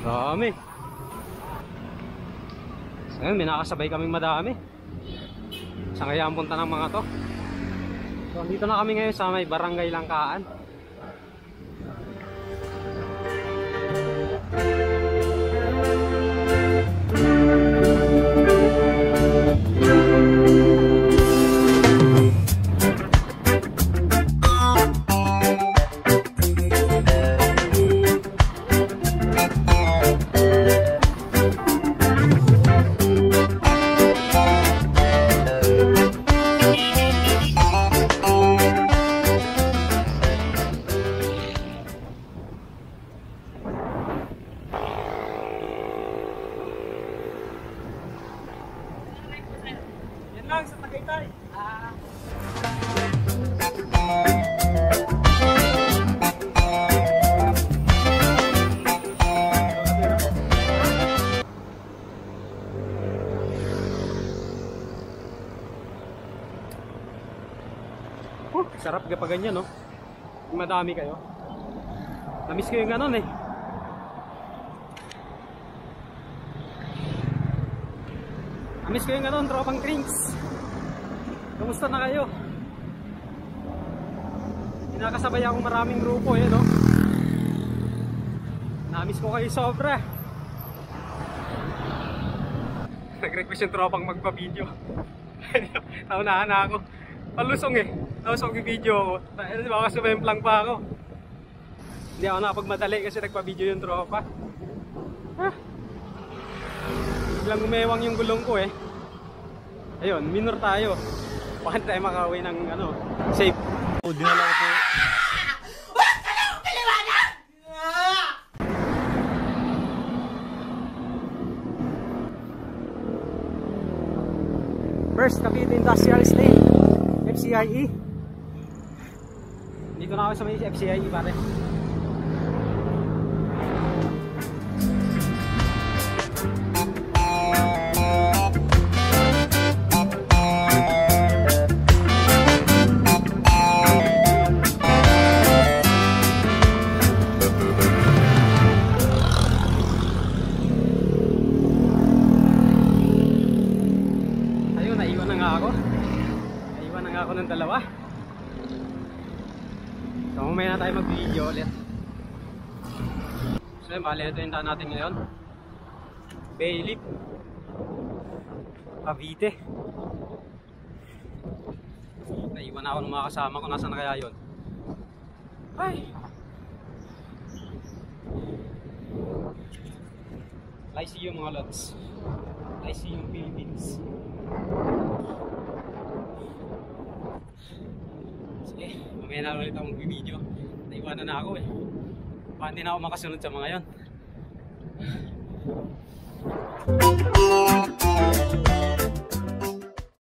Dami. So yun, may nakasabay kaming madami. Saan kaya ang punta ng mga to? So dito na kami ngayon sa may Barangay Langkaan. Lang sa Tagaytay. Sarap kapag ganyan, no? Madami kayo. Namiss ko yung ganon eh. Namiss ko yung ganon, tropang drinks. Kamusta na kayo? Kinakasabay akong maraming grupo eh, no? Namiss ko kayo sobra. Nag-request yung tropang magpa-video. Naunahan na ako. Palusong eh. Nausong yung video ko. Baka sumemplang pa ako. Hindi ako nakapagmadali kasi nagpa-video yung tropa. Biglang umewang yung gulong ko eh. Ayun, minor tayo. Baka tayo makawin ng ano, safe. O, dinala ko po. Huwag ka lang paliwanag! First, Cavite Industrial Estate, FCIE. Dito na ako sa may FCIE pare. Naiwan na nga ako ng dalawa. So mamaya na tayo mag-video ulit. So bali ito yung daan natin ngayon. Baylip Cavite. Naiwan na ako ng mga kasama ko. Nasaan na kaya yun? Ay! I see you mga lods. I see you Philippines. Sige, mamaya na ulit ako mag-video. Naiwanan na ako eh. Baka hindi na ako makasunod sa mga yon.